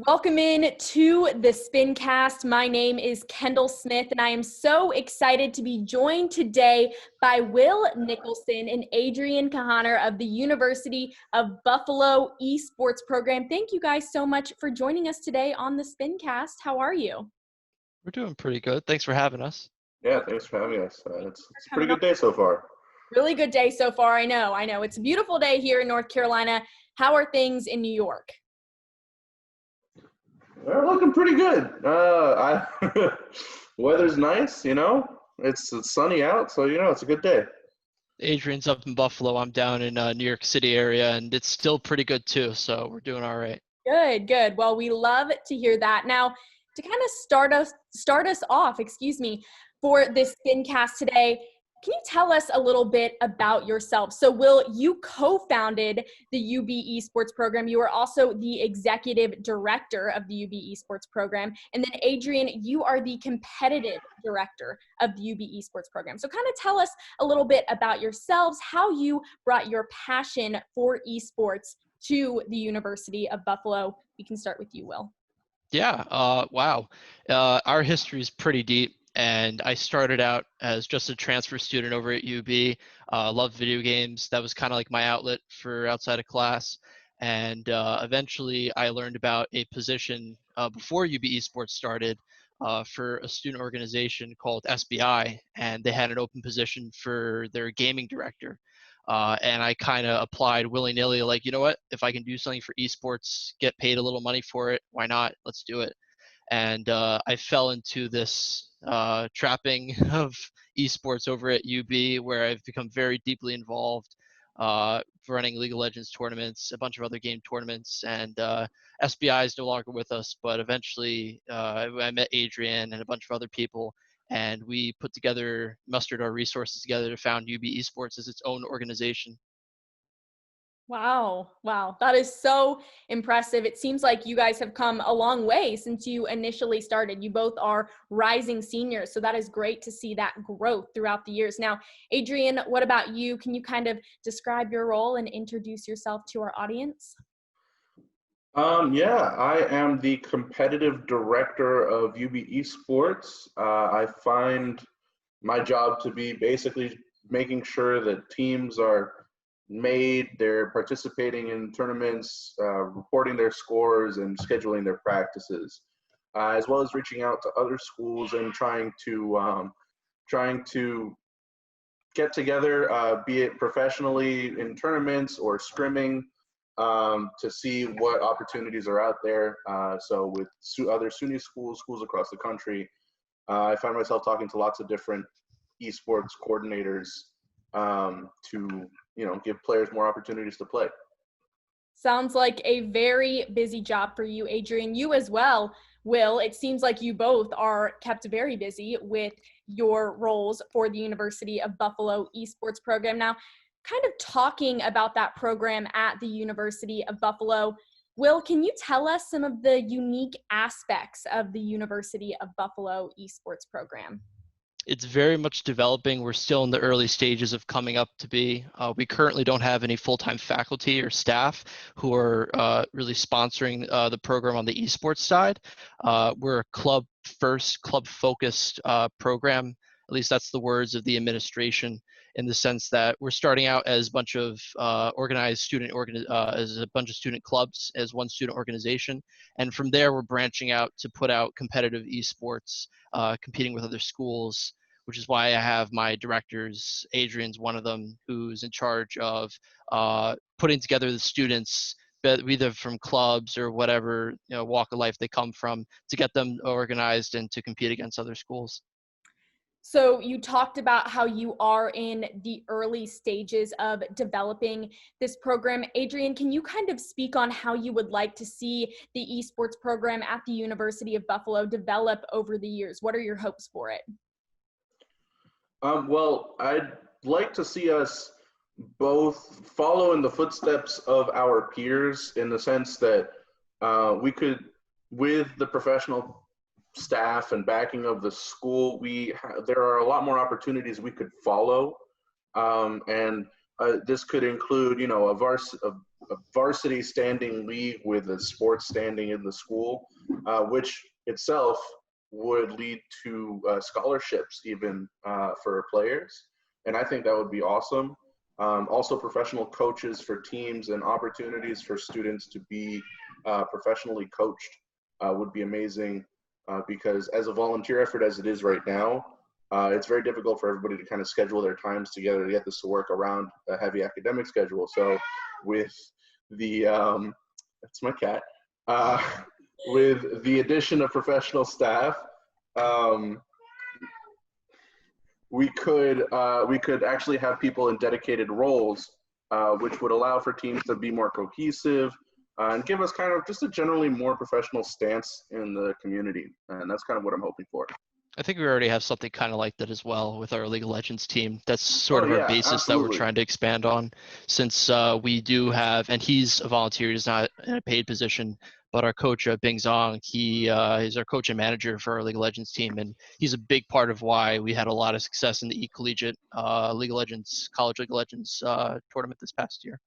Welcome in to the Spincast. My name is Kendall Smith, and I am so excited to be joined today by Will Nicholson and ADRIAN KAHANER of the University of Buffalo Esports program. Thank you guys so much for joining us today on the Spincast. How are you? We're doing pretty good. Thanks for having us. Yeah, thanks for having us. It's a pretty good day so far. Really good day so far. I know. It's a beautiful day here in North Carolina. How are things in New York? They're looking pretty good. Weather's nice, it's sunny out, so it's a good day. Adrian's up in Buffalo. I'm down in New York City area, and it's still pretty good too. So we're doing all right. Good. Well, we love to hear that. Now, to kind of start us off, for this Spincast today, can you tell us a little bit about yourself? So, Will, you co-founded the UB Esports program. You are also the executive director of the UB Esports program. And then, ADRIAN, you are the competitive director of the UB Esports program. So kind of tell us a little bit about yourselves, how you brought your passion for esports to the University of Buffalo. We can start with you, Will. Yeah. Wow. Our history is pretty deep. And I started out as just a transfer student over at UB. Loved video games. That was kind of like my outlet for outside of class. And eventually I learned about a position before UB Esports started for a student organization called SBI. And they had an open position for their gaming director. And I kind of applied willy-nilly, like, you know what, if I can do something for esports, get paid a little money for it, why not? Let's do it. And I fell into this trapping of esports over at UB, where I've become very deeply involved, running League of Legends tournaments, a bunch of other game tournaments, and SBI is no longer with us, but eventually I met ADRIAN and a bunch of other people, and we mustered our resources together to found UB Esports as its own organization. Wow. That is so impressive. It seems like you guys have come a long way since you initially started. You both are rising seniors, so that is great to see that growth throughout the years. Now, ADRIAN, what about you? Can you kind of describe your role and introduce yourself to our audience? Yeah, I am the competitive director of UB Esports. I find my job to be basically making sure that teams are made, they're participating in tournaments, reporting their scores, and scheduling their practices, as well as reaching out to other schools and trying to get together, be it professionally in tournaments or scrimming, to see what opportunities are out there. So with other SUNY schools across the country, I find myself talking to lots of different esports coordinators to give players more opportunities to play. Sounds like a very busy job for you, ADRIAN. You as well, Will. It seems like you both are kept very busy with your roles for the University of Buffalo Esports program. Now, kind of talking about that program at the University of Buffalo, Will, can you tell us some of the unique aspects of the University of Buffalo Esports program? It's very much developing. We're still in the early stages of coming up to be. We currently don't have any full-time faculty or staff who are really sponsoring the program on the esports side. We're a club-first, club-focused program. At least that's the words of the administration, in the sense that we're starting out as a bunch of organized student as a bunch of student clubs, as one student organization, and from there we're branching out to put out competitive esports, competing with other schools, which is why I have my directors. ADRIAN's one of them, who's in charge of putting together the students, either from clubs or whatever walk of life they come from, to get them organized and to compete against other schools. So you talked about how you are in the early stages of developing this program. ADRIAN, can you kind of speak on how you would like to see the esports program at the University of Buffalo develop over the years? What are your hopes for it? Well, I'd like to see us both follow in the footsteps of our peers, in the sense that we could, with the professional staff and backing of the school, there are a lot more opportunities we could follow, and this could include, a varsity standing league with a sports standing in the school, which itself would lead to scholarships even for players. And I think that would be awesome. Also professional coaches for teams and opportunities for students to be professionally coached would be amazing, because as a volunteer effort as it is right now, it's very difficult for everybody to kind of schedule their times together to get this to work around a heavy academic schedule. So with the, that's my cat, with the addition of professional staff, we could actually have people in dedicated roles, which would allow for teams to be more cohesive and give us kind of just a generally more professional stance in the community. And that's kind of what I'm hoping for. I think we already have something kind of like that as well with our League of Legends team. That's sort of our Yeah, basis absolutely. that we're trying to expand on, since we do have, and he's a volunteer, he's not in a paid position, but our coach, Bing Zong, he is our coach and manager for our League of Legends team, and he's a big part of why we had a lot of success in the Collegiate League of Legends, College League of Legends tournament this past year.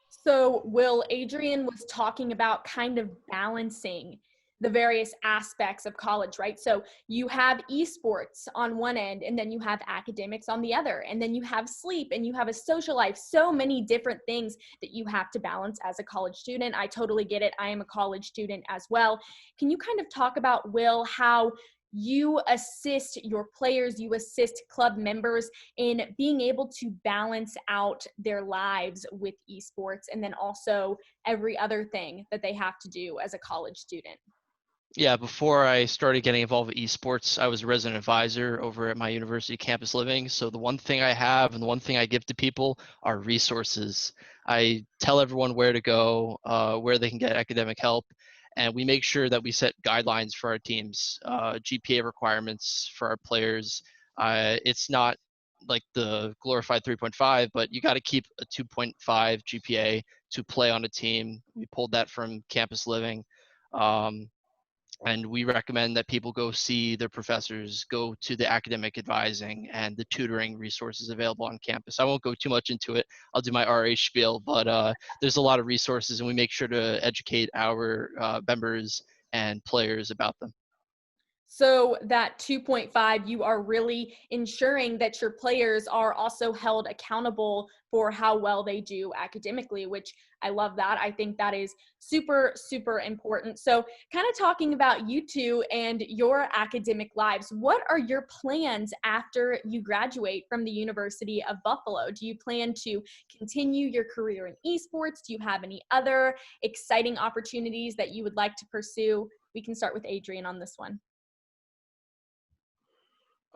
So, Will, Adrian was talking about kind of balancing the various aspects of college, right? So you have esports on one end, and then you have academics on the other, and then you have sleep, and you have a social life, so many different things that you have to balance as a college student. I totally get it. I am a college student as well. Can you kind of talk about, Will, how you assist your players, you assist club members in being able to balance out their lives with esports, and then also every other thing that they have to do as a college student? Yeah, before I started getting involved with esports, I was a resident advisor over at my university campus living. So the one thing I have and the one thing I give to people are resources. I tell everyone where to go, where they can get academic help, and we make sure that we set guidelines for our teams, GPA requirements for our players. It's not like the glorified 3.5, but you got to keep a 2.5 GPA to play on a team. We pulled that from campus living. And we recommend that people go see their professors, go to the academic advising and the tutoring resources available on campus. I won't go too much into it. I'll do my RA spiel, but there's a lot of resources, and we make sure to educate our members and players about them. So that 2.5, you are really ensuring that your players are also held accountable for how well they do academically, which I love that. I think that is super, super important. So kind of talking about you two and your academic lives, what are your plans after you graduate from the University of Buffalo? Do you plan to continue your career in esports? Do you have any other exciting opportunities that you would like to pursue? We can start with Adrian on this one.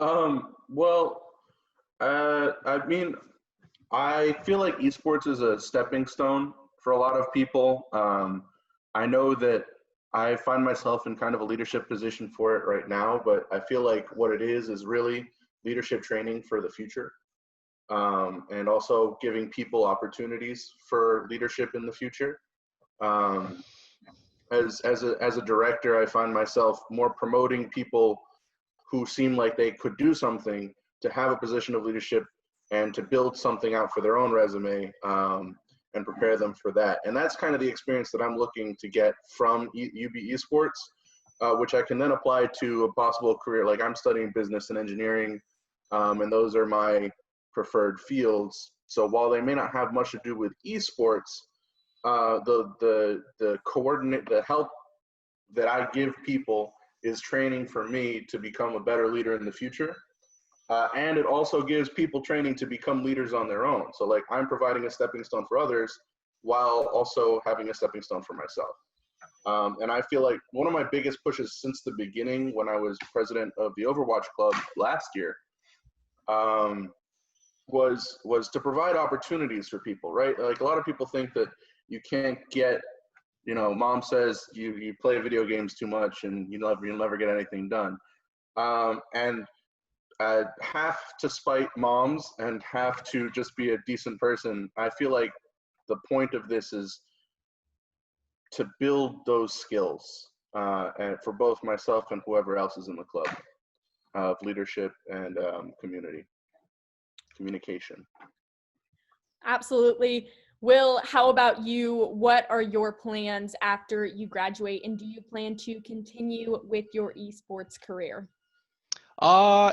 I mean, I feel like esports is a stepping stone for a lot of people. I know that I find myself in kind of a leadership position for it right now, but I feel like what it is really leadership training for the future. And also giving people opportunities for leadership in the future. As a director, I find myself more promoting people who seem like they could do something to have a position of leadership and to build something out for their own resume, and prepare them for that. And that's kind of the experience that I'm looking to get from UB Esports, which I can then apply to a possible career. Like, I'm studying business and engineering, and those are my preferred fields. So while they may not have much to do with esports, the help that I give people is training for me to become a better leader in the future. And it also gives people training to become leaders on their own. So like, I'm providing a stepping stone for others while also having a stepping stone for myself. And I feel like one of my biggest pushes since the beginning, when I was president of the Overwatch Club last year, was to provide opportunities for people, right? Like, a lot of people think that you can't get, mom says you play video games too much and you'll never get anything done. And half to spite moms and half to just be a decent person, I feel like the point of this is to build those skills, and for both myself and whoever else is in the club, of leadership and communication. Absolutely. Will, how about you? What are your plans after you graduate, and do you plan to continue with your esports career?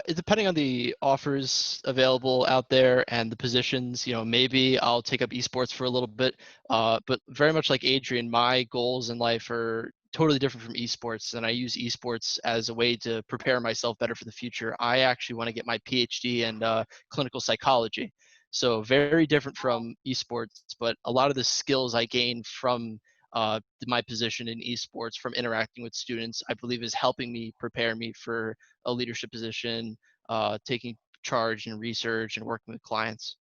Depending on the offers available out there and the positions, maybe I'll take up esports for a little bit. But very much like Adrian, my goals in life are totally different from esports, and I use esports as a way to prepare myself better for the future. I actually want to get my PhD in clinical psychology. So very different from esports, but a lot of the skills I gain from my position in esports from interacting with students, I believe is helping me prepare me for a leadership position, taking charge in research and working with clients.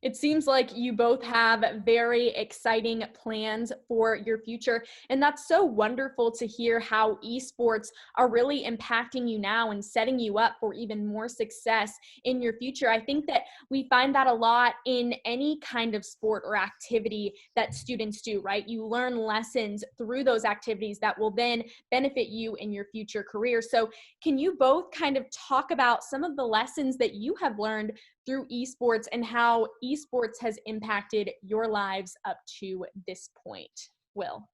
It seems like you both have very exciting plans for your future. And that's so wonderful to hear how esports are really impacting you now and setting you up for even more success in your future. I think that we find that a lot in any kind of sport or activity that students do, right? You learn lessons through those activities that will then benefit you in your future career. So, can you both kind of talk about some of the lessons that you have learned through esports and how esports has impacted your lives up to this point? Will?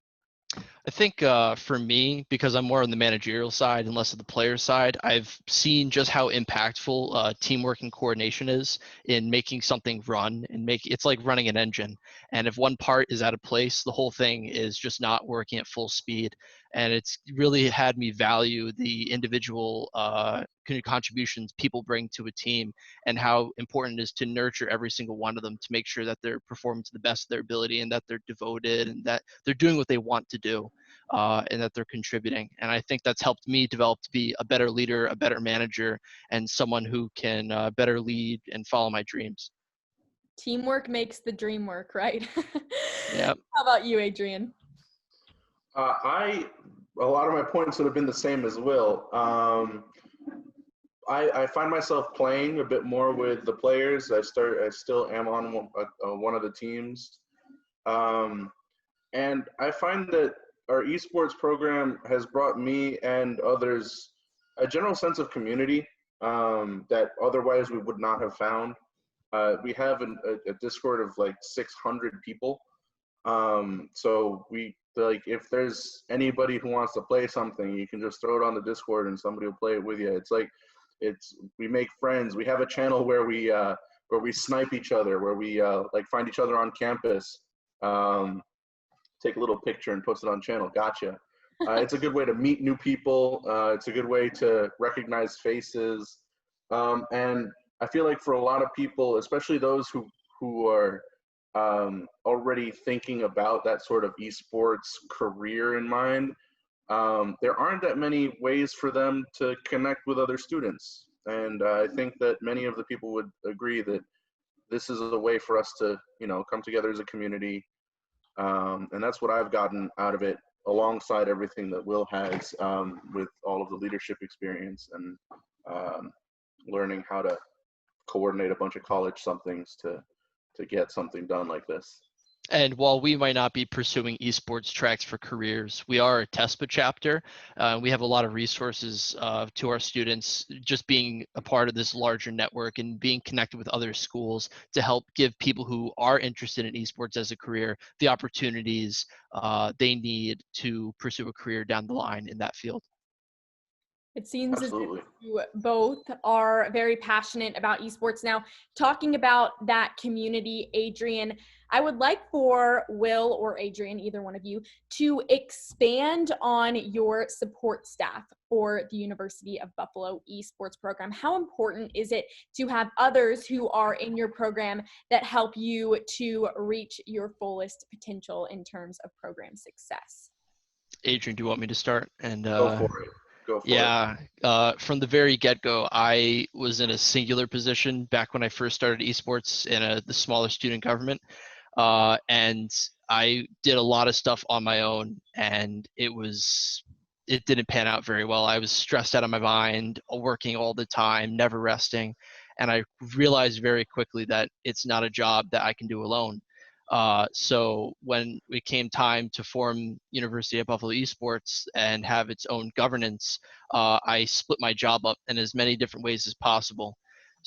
I think for me, because I'm more on the managerial side and less of the player side, I've seen just how impactful teamwork and coordination is in making something run and it's like running an engine. And if one part is out of place, the whole thing is just not working at full speed. And it's really had me value the individual contributions people bring to a team and how important it is to nurture every single one of them to make sure that they're performing to the best of their ability and that they're devoted and that they're doing what they want to do. And that they're contributing. And I think that's helped me develop to be a better leader, a better manager, and someone who can better lead and follow my dreams. Teamwork makes the dream work, right? Yeah. How about you, Adrian? A lot of my points would have been the same as Will. I find myself playing a bit more with the players. I still am on one of the teams. And I find that our esports program has brought me and others a general sense of community that otherwise we would not have found. We have a Discord of like 600 people. So if there's anybody who wants to play something, you can just throw it on the Discord and somebody will play it with you. We make friends. We have a channel where we snipe each other, where we find each other on campus. Take a little picture and post it on channel. Gotcha. It's a good way to meet new people. It's a good way to recognize faces. And I feel like for a lot of people, especially those who are already thinking about that sort of esports career in mind, there aren't that many ways for them to connect with other students. And I think that many of the people would agree that this is a way for us to, come together as a community. And that's what I've gotten out of it, alongside everything that Will has with all of the leadership experience and learning how to coordinate a bunch of college somethings to get something done like this. And while we might not be pursuing esports tracks for careers, we are a TESPA chapter. We have a lot of resources to our students, just being a part of this larger network and being connected with other schools to help give people who are interested in esports as a career the opportunities they need to pursue a career down the line in that field. It seems as Absolutely. if you both are very passionate about esports. Now, talking about that community, Adrian, I would like for Will or Adrian, either one of you, to expand on your support staff for the University of Buffalo esports program. How important is it to have others who are in your program that help you to reach your fullest potential in terms of program success? Adrian, do you want me to start? And Go for it. yeah, from the very get-go, I was in a singular position back when I first started esports in the smaller student government. And I did a lot of stuff on my own, and it didn't pan out very well. I was stressed out of my mind, working all the time, never resting. And I realized very quickly that it's not a job that I can do alone. So when it came time to form University of Buffalo Esports and have its own governance, I split my job up in as many different ways as possible.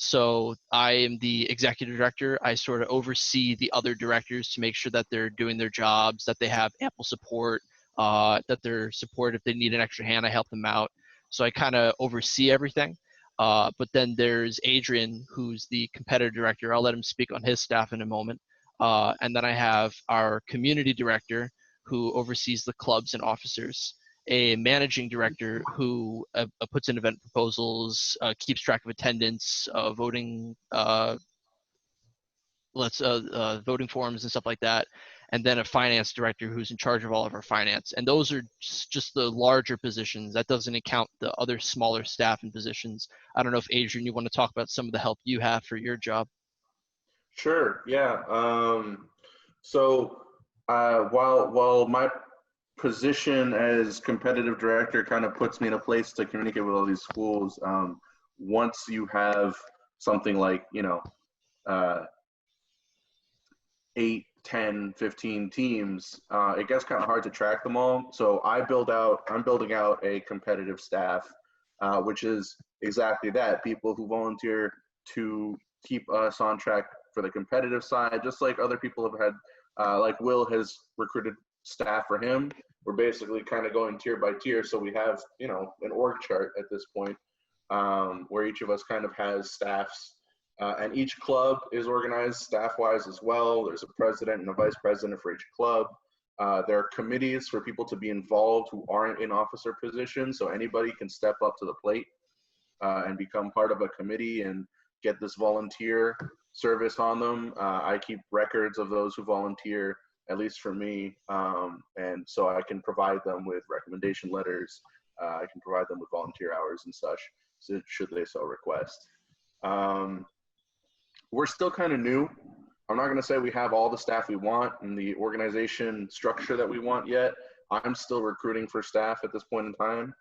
So I am the executive director. I sort of oversee the other directors to make sure that they're doing their jobs, that they have ample support, that they're supported. If they need an extra hand, I help them out. So I kind of oversee everything. But then there's Adrian, who's the competitive director. I'll let him speak on his staff in a moment. And then I have our community director, who oversees the clubs and officers, a managing director who puts in event proposals, keeps track of attendance, voting, voting forms and stuff like that, and then a finance director who's in charge of all of our finance. And those are just the larger positions. That doesn't account the other smaller staff and positions. I don't know if Adrian, you want to talk about some of the help you have for your job? Sure. Yeah. So while my position as competitive director kind of puts me in a place to communicate with all these schools, once you have something like, uh, 8, 10, 15 teams, it gets kind of hard to track them all. So I'm building out a competitive staff, which is exactly that, people who volunteer to keep us on track for the competitive side, just like other people have had, like Will has recruited staff for him. We're basically kind of going tier by tier. So we have, an org chart at this point, where each of us kind of has staffs. And each club is organized staff-wise as well. There's a president and a vice president for each club. There are committees for people to be involved who aren't in officer positions, so anybody can step up to the plate and become part of a committee and get this volunteer service on them. I keep records of those who volunteer, at least for me, and so I can provide them with recommendation letters. I can provide them with volunteer hours and such, so should they so request. We're still kind of new. I'm not going to say we have all the staff we want and the organization structure that we want yet. I'm still recruiting for staff at this point in time.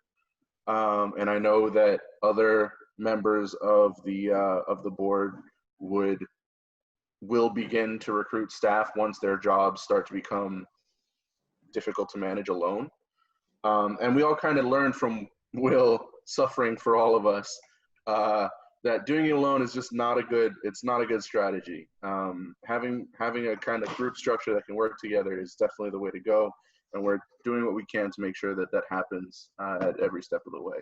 And I know that other members of the board will begin to recruit staff once their jobs start to become difficult to manage alone. And we all kind of learned from Will suffering for all of us, that doing it alone is just not a good strategy. Having a kind of group structure that can work together is definitely the way to go. And we're doing what we can to make sure that that happens at every step of the way.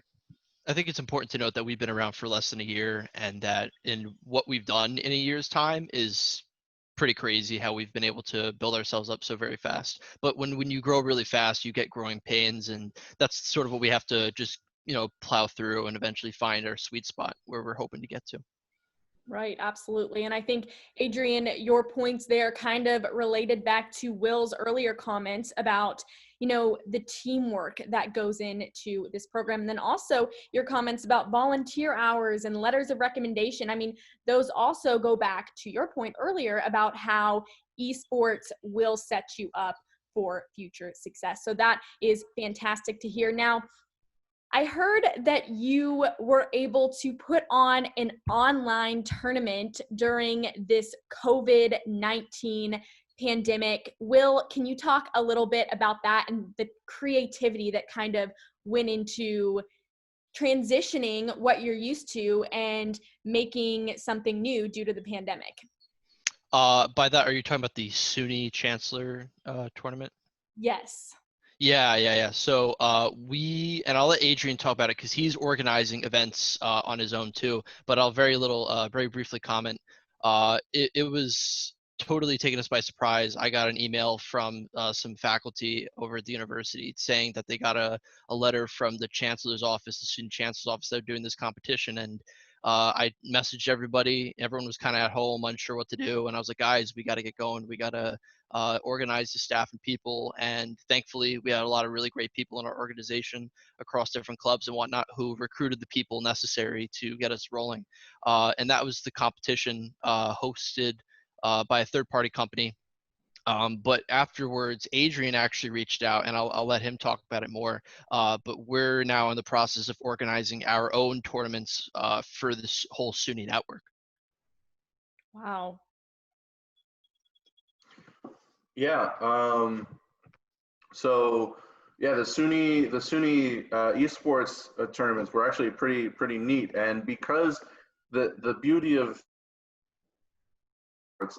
I think it's important to note that we've been around for less than a year, and that in what we've done in a year's time is pretty crazy how we've been able to build ourselves up so very fast. But when you grow really fast, you get growing pains, and that's sort of what we have to just, plow through and eventually find our sweet spot where we're hoping to get to. Right, absolutely. And I think, Adrian, your points there kind of related back to Will's earlier comments about, the teamwork that goes into this program. And then also your comments about volunteer hours and letters of recommendation. I mean, those also go back to your point earlier about how esports will set you up for future success. So that is fantastic to hear. Now, I heard that you were able to put on an online tournament during this COVID-19 pandemic. Will, can you talk a little bit about that and the creativity that kind of went into transitioning what you're used to and making something new due to the pandemic? By that, are you talking about the SUNY Chancellor tournament? Yes. Yeah. So and I'll let Adrian talk about it because he's organizing events on his own too. But I'll very briefly comment. It was totally taken us by surprise. I got an email from some faculty over at the university saying that they got a letter from the chancellor's office, the student chancellor's office. They're doing this competition, and I messaged everybody. Everyone was kind of at home, unsure what to do, and I was like, guys, we got to get going. We got to organize the staff and people. And thankfully, we had a lot of really great people in our organization across different clubs and whatnot who recruited the people necessary to get us rolling. And that was the competition hosted by a third-party company. But afterwards, Adrian actually reached out, and I'll let him talk about it more. But we're now in the process of organizing our own tournaments for this whole SUNY network. Wow. Yeah. So yeah, the SUNY esports tournaments were actually pretty neat, and because the beauty of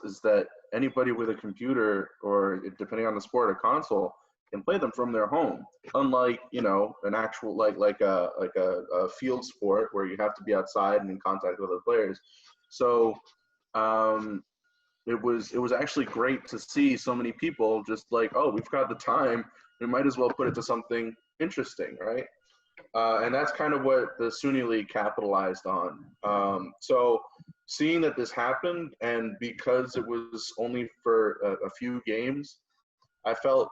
is that anybody with a computer, or depending on the sport, a console, can play them from their home. Unlike, you know, an actual like a field sport where you have to be outside and in contact with other players. So it was actually great to see so many people just like, oh, we've got the time, we might as well put it to something interesting, right? And that's kind of what the SUNY League capitalized on. So seeing that this happened, and because it was only for a few games, I felt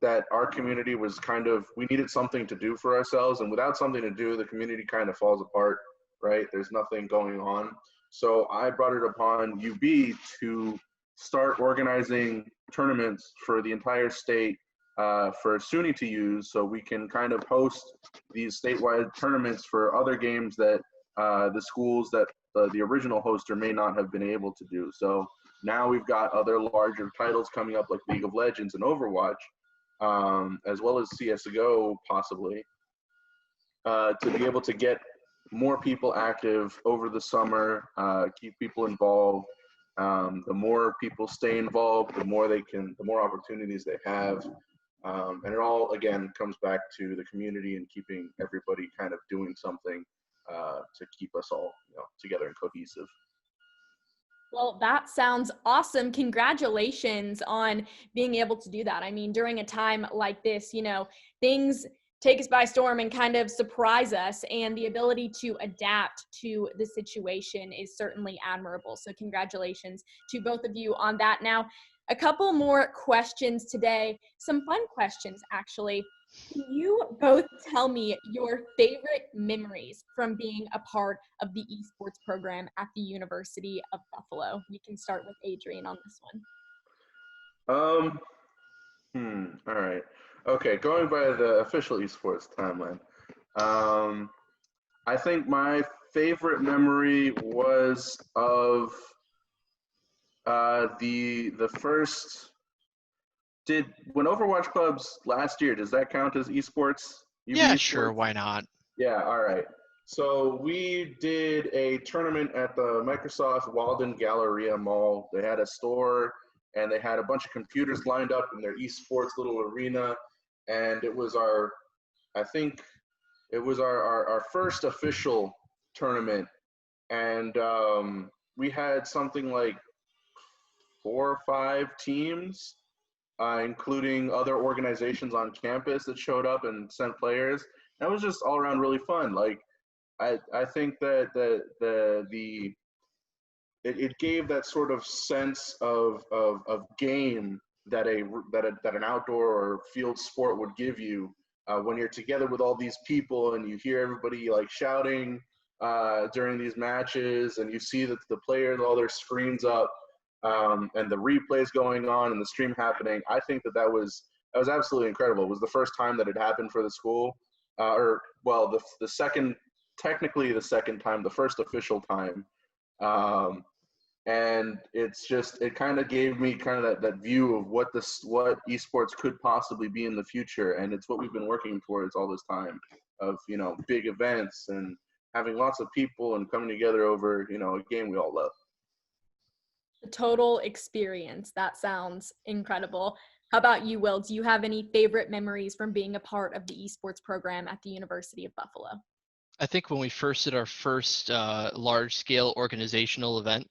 that our community was kind of, we needed something to do for ourselves, and without something to do, the community kind of falls apart, right? There's nothing going on. So I brought it upon UB to start organizing tournaments for the entire state, for SUNY to use, so we can kind of host these statewide tournaments for other games that the schools that the original hoster may not have been able to do. So now we've got other larger titles coming up like League of Legends and Overwatch, as well as CSGO possibly, to be able to get more people active over the summer, keep people involved. The more people stay involved, the more opportunities they have. And it all, again, comes back to the community and keeping everybody kind of doing something to keep us all, you know, together and cohesive. Well, that sounds awesome. Congratulations on being able to do that. I mean, during a time like this, you know, things take us by storm and kind of surprise us, and the ability to adapt to the situation is certainly admirable. So congratulations to both of you on that. Now, a couple more questions today, some fun questions actually. Can you both tell me your favorite memories from being a part of the esports program at the University of Buffalo? We can start with Adrian on this one. All right. Okay, going by the official esports timeline. I think my favorite memory was of the first, when Overwatch clubs last year, does that count as esports? Yeah, esports? sure, why not? Yeah, all right. So we did a tournament at the Microsoft Walden Galleria Mall. They had a store, and they had a bunch of computers lined up in their esports little arena. And it was I think it was our first official tournament. And we had something like 4 or 5 teams, including other organizations on campus that showed up and sent players. That was just all around really fun. Like, I think that it gave that sort of sense of game that an outdoor or field sport would give you, when you're together with all these people and you hear everybody like shouting during these matches, and you see that the players, all their screens up, and the replays going on and the stream happening. I think that was absolutely incredible. It was the first time that it happened for the school, or well, the second, technically the second time, the first official time. And it kind of gave me kind of that view of what esports could possibly be in the future. And it's what we've been working towards all this time, of, you know, big events and having lots of people and coming together over, you know, a game we all love. The total experience. That sounds incredible. How about you, Will? Do you have any favorite memories from being a part of the esports program at the University of Buffalo? I think when we first did our first large-scale organizational event,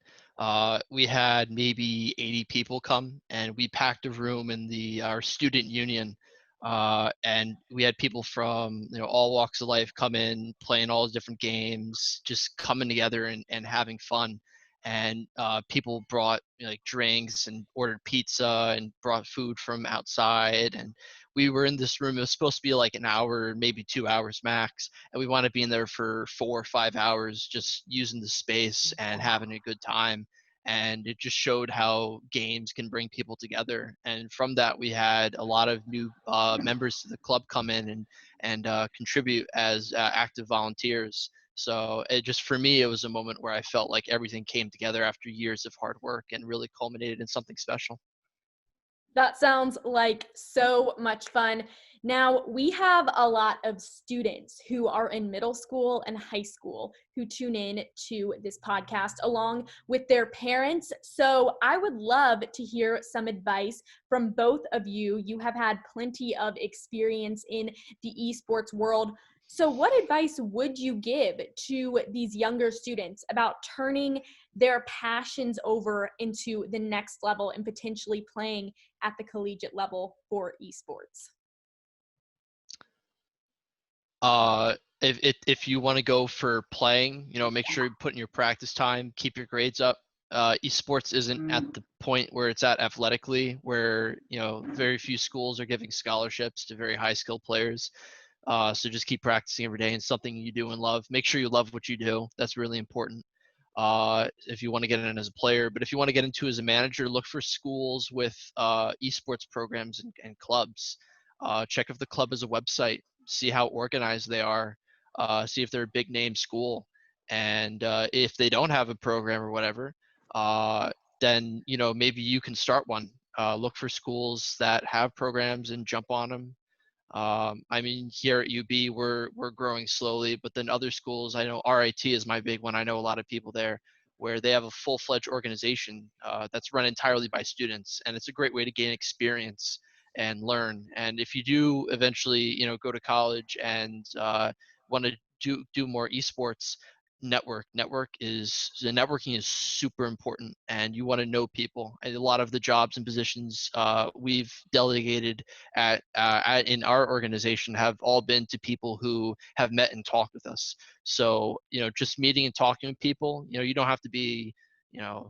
we had maybe 80 people come, and we packed a room in our student union, and we had people from, you know, all walks of life come in, playing all the different games, just coming together and having fun. And people brought, you know, like drinks and ordered pizza and brought food from outside, and we were in this room. It was supposed to be like an hour, maybe 2 hours max, and we wound up being there for 4 or 5 hours, just using the space and having a good time. And it just showed how games can bring people together. And from that, we had a lot of new members to the club come in and contribute as active volunteers. So for me, it was a moment where I felt like everything came together after years of hard work and really culminated in something special. That sounds like so much fun. Now, we have a lot of students who are in middle school and high school who tune in to this podcast along with their parents. So, I would love to hear some advice from both of you. You have had plenty of experience in the esports world. So, what advice would you give to these younger students about turning their passions over into the next level and potentially playing at the collegiate level for esports? If you want to go for playing, make sure you put in your practice time, keep your grades up. Esports isn't at the point where it's at athletically, where very few schools are giving scholarships to very high skilled players. So just keep practicing every day and something you do and love. Make sure you love what you do. That's really important. If you want to get in as a player, but if you want to get into as a manager, look for schools with esports programs and clubs. Check if the club has a website, see how organized they are, see if they're a big name school. And if they don't have a program or whatever, then maybe you can start one. Look for schools that have programs and jump on them. I mean, here at UB, we're growing slowly, but then other schools, I know RIT is my big one. I know a lot of people there where they have a full-fledged organization that's run entirely by students, and it's a great way to gain experience and learn. And if you do eventually, go to college and want to do more esports, networking is super important, and you want to know people. And a lot of the jobs and positions we've delegated in our organization have all been to people who have met and talked with us. So just meeting and talking with people, you don't have to be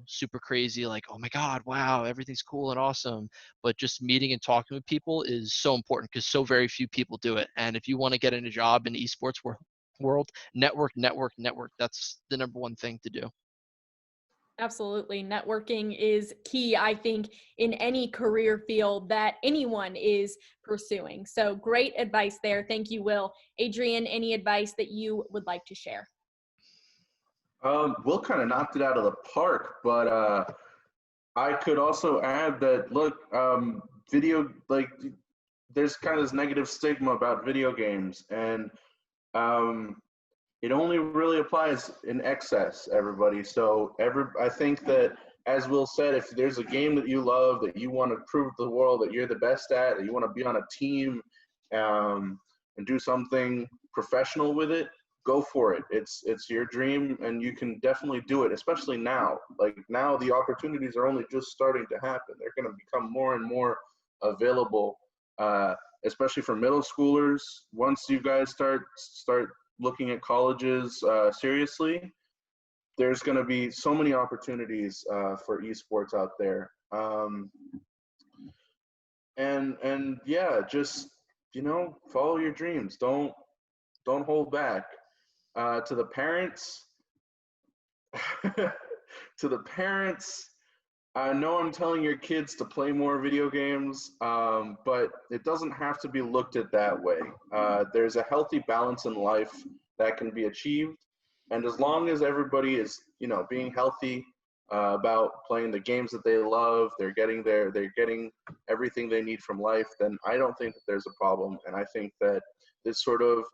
super crazy like, oh my god, wow, everything's cool and awesome, but just meeting and talking with people is so important because so very few people do it. And if you want to get in a job in the esports world, network. That's the number one thing to do. Absolutely. Networking is key, I think, in any career field that anyone is pursuing. So great advice there. Thank you, Will. Adrian, any advice that you would like to share? Will kind of knocked it out of the park, but I could also add that, look, there's kind of this negative stigma about video games, and it only really applies in excess, everybody. So I think that, as Will said, if there's a game that you love, that you want to prove to the world that you're the best at, that you want to be on a team and do something professional with it, go for it. It's your dream, and you can definitely do it, especially now. Like, now the opportunities are only just starting to happen. They're going to become more and more available, especially for middle schoolers. Once you guys start looking at colleges seriously, there's going to be so many opportunities for esports out there. And yeah, just follow your dreams. Don't hold back. To the parents, I know I'm telling your kids to play more video games, but it doesn't have to be looked at that way. There's a healthy balance in life that can be achieved, and as long as everybody is, being healthy about playing the games that they love, they're getting everything they need from life, then I don't think that there's a problem. And I think that this sort of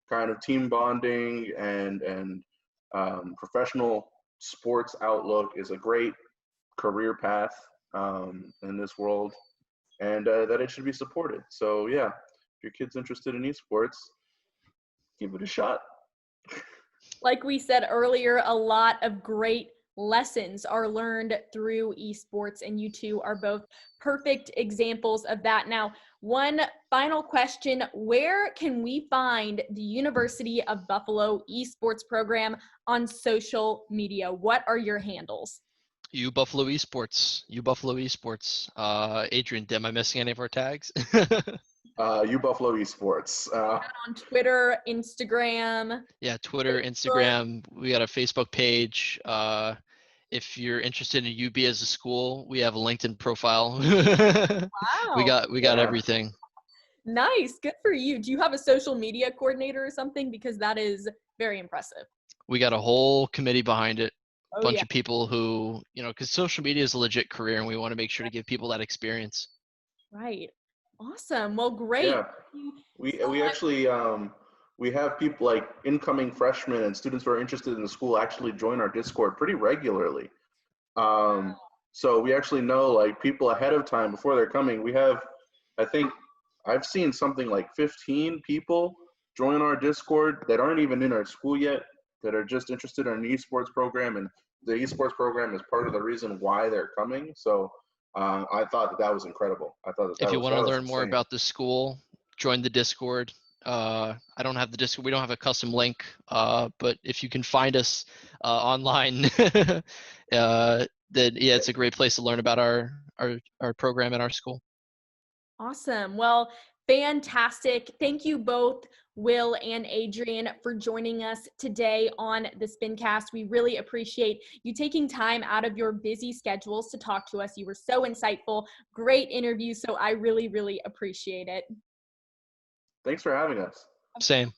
kind of team bonding and professional sports outlook is a great career path in this world, and that it should be supported. So yeah, if your kid's interested in esports, give it a shot. Like we said earlier, a lot of great lessons are learned through esports, and you two are both perfect examples of that. Now, one final question: where can we find the University of Buffalo esports program on social media? What are your handles? Buffalo Esports. Adrian, am I missing any of our tags? Buffalo Esports. On Twitter, Instagram. Yeah, Twitter, Instagram. We got a Facebook page. If you're interested in UB as a school, we have a LinkedIn profile. Wow. We got everything. Nice. Good for you. Do you have a social media coordinator or something? Because that is very impressive. We got a whole committee behind it. Oh, yeah. Of people who, because social media is a legit career, and we want to make sure to give people that experience. Right. Awesome. Well, great. Yeah, Thank you we so we much. actually we have people like incoming freshmen and students who are interested in the school actually join our Discord pretty regularly. Um, so we actually know like people ahead of time before they're coming. We have, I think, I've seen something like 15 people join our Discord that aren't even in our school yet, that are just interested in an esports program, and the esports program is part of the reason why they're coming. So I thought that that was incredible. I thought that If you want that to was learn more insane. about the school, join the Discord. I don't have the Discord. We don't have a custom link, but if you can find us online, then yeah, it's a great place to learn about our program at our school. Awesome. Well, fantastic. Thank you both, Will and Adrian, for joining us today on the Spincast. We really appreciate you taking time out of your busy schedules to talk to us. You were so insightful. Great interview. So I really, really appreciate it. Thanks for having us. Same.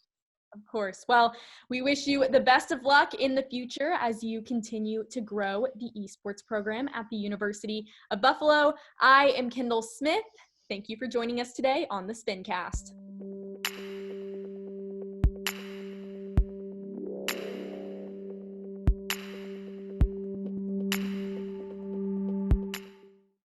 Of course. Well, we wish you the best of luck in the future as you continue to grow the esports program at the University of Buffalo. I am Kendall Smith. Thank you for joining us today on the Spincast.